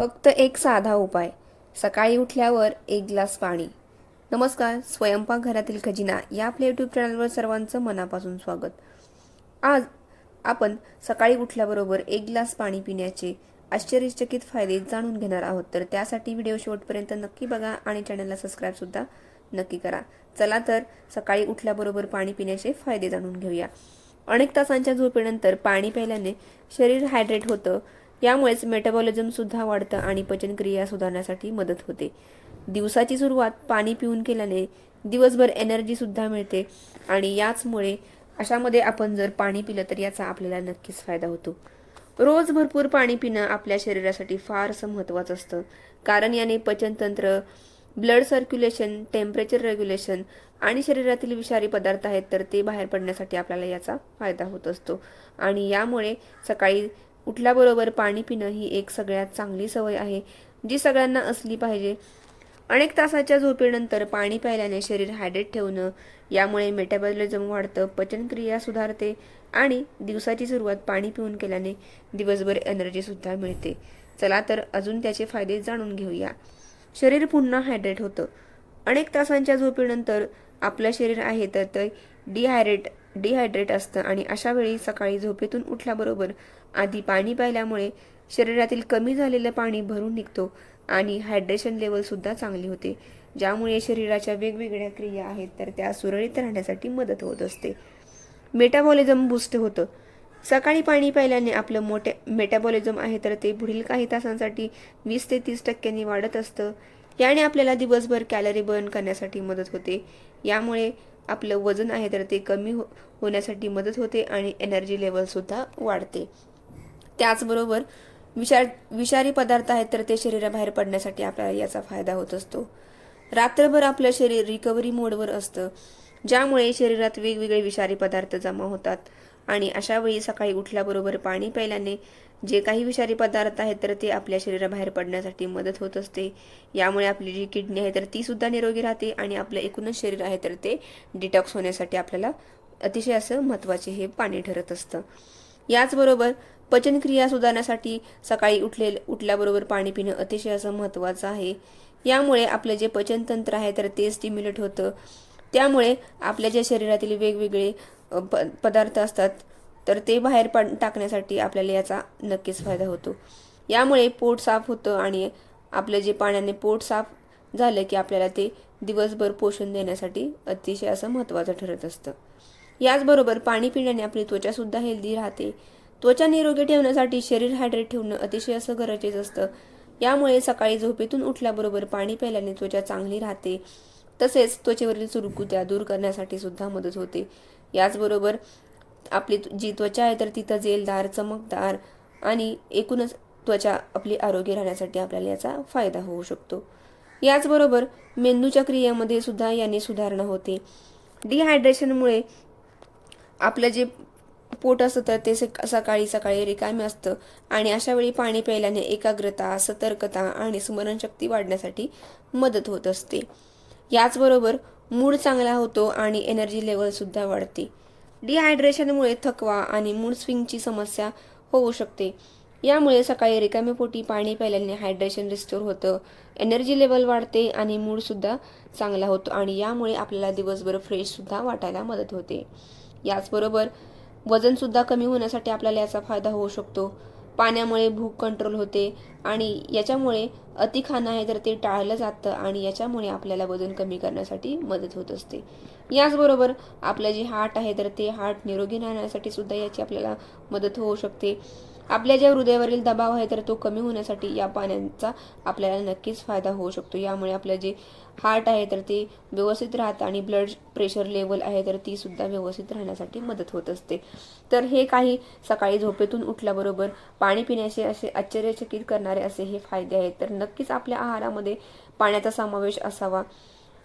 फक्त एक साधा उपाय, सकाळी उठल्यावर एक ग्लास पाणी. नमस्कार, स्वयंपाकघरातील खजिना या आपल्या यूट्यूब चॅनलवर सर्वांचं मनापासून स्वागत. आज आपण सकाळी उठल्याबरोबर एक ग्लास पाणी पिण्याचे आश्चर्यचकित फायदे जाणून घेणार आहोत. तर त्यासाठी व्हिडिओ शेवटपर्यंत नक्की बघा आणि चॅनलला सबस्क्राईब सुद्धा नक्की करा. चला तर सकाळी उठल्याबरोबर पाणी पिण्याचे फायदे जाणून घेऊया. अनेक तासांच्या झोपेनंतर पाणी प्यायल्याने शरीर हायड्रेट होतं. यामुळेच मेटाबॉलिझम सुद्धा वाढतं आणि पचनक्रिया सुधारण्यासाठी मदत होते. दिवसाची सुरुवात पाणी पिऊन केल्याने दिवसभर एनर्जी सुद्धा मिळते आणि याचमुळे अशामध्ये आपण जर पाणी पिलं तर याचा आपल्याला नक्कीच फायदा होतो. रोज भरपूर पाणी पिणं आपल्या शरीरासाठी फारसं महत्त्वाचं असतं, कारण याने पचनतंत्र, ब्लड सर्क्युलेशन, टेम्परेचर रेग्युलेशन आणि शरीरातील विषारी पदार्थ आहेत तर ते बाहेर पडण्यासाठी आपल्याला याचा फायदा होत असतो. आणि यामुळे सकाळी उठल्याबरोबर पाणी पिणं ही एक सगळ्यात चांगली सवय आहे, जी सगळ्यांना असली पाहिजे. अनेक तासाच्या झोपेनंतर पाणी प्यायल्याने शरीर हायड्रेट ठेवणं, यामुळे मेटाबॉलिझम वाढतं, पचनक्रिया सुधारते आणि दिवसाची सुरुवात पाणी पिऊन केल्याने दिवसभर एनर्जी सुद्धा मिळते. चला तर अजून त्याचे फायदे जाणून घेऊया. शरीर पुन्हा हायड्रेट होतं. अनेक तासांच्या झोपेनंतर आपलं शरीर आहे तर ते डिहायड्रेट असतं आणि अशा वेळी सकाळी झोपेतून उठल्याबरोबर आधी पाणी प्यायल्यामुळे शरीरातील कमी झालेलं पाणी भरून निघतो आणि हायड्रेशन लेवल सुद्धा चांगली होते, ज्यामुळे शरीराच्या वेगवेगळ्या क्रिया आहेत तर त्या सुरळीत राहण्यासाठी मदत होत असते. मेटाबॉलिझम बूस्ट होतं. सकाळी पाणी प्यायल्याने आपलं मेटाबॉलिझम आहे तर ते पुढील काही तासांसाठी 20 ते 30% वाढत असतं. याने आपल्याला दिवसभर कॅलरी बर्न करण्यासाठी मदत होते. यामुळे आपलं वजन आहे तर ते कमी होण्यासाठी मदत होते आणि एनर्जी लेवल सुद्धा वाढते. त्याचबरोबर विषारी पदार्थ आहेत तर ते शरीराबाहेर पडण्यासाठी आपल्याला याचा फायदा होत असतो. रात्रभर आपलं शरीर रिकव्हरी मोडवर असतं, ज्यामुळे शरीरात वेगवेगळे विषारी पदार्थ जमा होतात आणि अशा वेळी सकाळी उठल्याबरोबर पाणी प्यायल्याने जे काही विषारी पदार्थ आहेत तर ते आपल्या शरीराबाहेर पडण्यासाठी मदत होत असते. यामुळे आपली जी किडनी आहे तर ती सुद्धा निरोगी राहते आणि आपलं एकूणच शरीर आहे तर ते डिटॉक्स होण्यासाठी आपल्याला अतिशय असं महत्त्वाचे हे पाणी ठरत असतं. याचबरोबर पचनक्रिया सुधारण्यासाठी सकाळी उठल्याबरोबर पाणी पिणं अतिशय असं महत्त्वाचं आहे. यामुळे आपलं जे पचनतंत्र आहे तर ते स्टिम्युलेट होतं. त्यामुळे आपल्या ज्या शरीरातील वेगवेगळे पदार्थ असतात तर ते बाहेर टाकण्यासाठी आपल्याला याचा नक्कीच फायदा होतो. यामुळे पोट साफ होतं आणि आपलं जे पाण्याने पोट साफ झालं की आपल्याला ते दिवसभर पोषण देण्यासाठी अतिशय असं महत्त्वाचं ठरत असतं. याचबरोबर पाणी पिण्याने आपली त्वचासुद्धा हेल्दी राहते. त्वचा निरोगी ठेवण्यासाठी शरीर हायड्रेट ठेवणं अतिशय असं गरजेचं असतं. यामुळे सकाळी झोपेतून उठल्याबरोबर पाणी प्यायल्याने त्वचा चांगली राहते, तसेच त्वचेवरील सुरकुत्या दूर करण्यासाठी सुद्धा मदत होते. याचबरोबर आपली जी त्वचा आहे तर ती तजेलदार, चमकदार आणि एकूणच त्वचा आपली आरोग्य राहण्यासाठी आपल्याला याचा फायदा होऊ शकतो. याचबरोबर मेंदूच्या क्रियेमध्ये सुद्धा याने सुधारणा होते. डिहायड्रेशनमुळे आपलं जे पोट असतं तर ते सकाळी सकाळी रिकामे असतं आणि अशा वेळी पाणी प्यायल्याने एकाग्रता, सतर्कता आणि स्मरणशक्ती वाढण्यासाठी मदत होत असते. याचबरोबर मूड चांगला होतो आणि एनर्जी लेवल सुद्धा वाढते. डिहायड्रेशनमुळे थकवा आणि मूड स्विंगची समस्या होऊ शकते. यामुळे सकाळी रिकाम्या पोटी पाणी प्यायल्याने हायड्रेशन रिस्टोर होतं, एनर्जी लेवल वाढते आणि मूड सुद्धा चांगला होतो आणि यामुळे आपल्याला दिवसभर फ्रेश सुद्धा वाटायला मदत होते. याचबरोबर वजन सुद्धा कमी होण्यासाठी आपल्याला याचा फायदा होऊ शकतो. पाण्यामुळे भूक कंट्रोल होते आणि याच्यामुळे अति खाणं आहे तर ते टाळलं जातं आणि याच्यामुळे आपल्याला वजन कमी करण्यासाठी मदत होत असते. याचबरोबर आपलं जे हार्ट आहे तर ते हार्ट निरोगी राहण्यासाठी सुद्धा याची आपल्याला मदत होऊ शकते. आपल्या ज्या हृदयावरील दबाव आहे तर तो कमी होण्यासाठी या पाण्याचा आपल्याला नक्कीच फायदा होऊ शकतो. यामुळे आपलं जे हार्ट आहे तर ते व्यवस्थित राहतं आणि ब्लड प्रेशर लेवल आहे तर ती सुद्धा व्यवस्थित राहण्यासाठी मदत होत असते. तर हे काही सकाळी झोपेतून उठल्याबरोबर पाणी पिण्याचे असे आश्चर्यचकित करणारे असे हे फायदे आहेत. तर नक्कीच आपल्या आहारामध्ये पाण्याचा समावेश असावा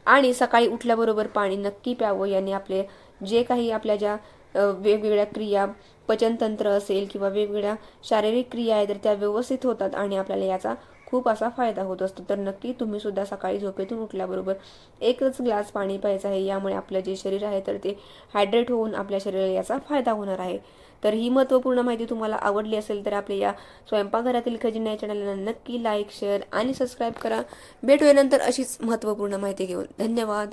आणि सकाळी उठल्याबरोबर पाणी नक्की प्यावं. याने आपले जे काही आपल्या ज्या वेगवेगळ्या क्रिया, पचनतंत्र असेल किंवा वेगवेगळ्या शारीरिक क्रिया आहेत तर त्या व्यवस्थित होतात आणि आपल्याला याचा खूप असा फायदा होत असतो. तर नक्की तुम्ही सुद्धा सकाळी झोपेतून उठल्याबरोबर एकच ग्लास पाणी प्यायचं आहे. यामुळे आपलं जे शरीर आहे तर ते हायड्रेट होऊन आपल्या शरीराला याचा फायदा होणार आहे. तर ही महत्त्वपूर्ण माहिती तुम्हाला आवडली असेल तर आपल्या या स्वयंपाकघरातील खजिना या चॅनलला नक्की लाईक शेअर आणि सबस्क्राईब करा. भेटूया नंतर अशीच महत्त्वपूर्ण माहिती घेऊन. धन्यवाद.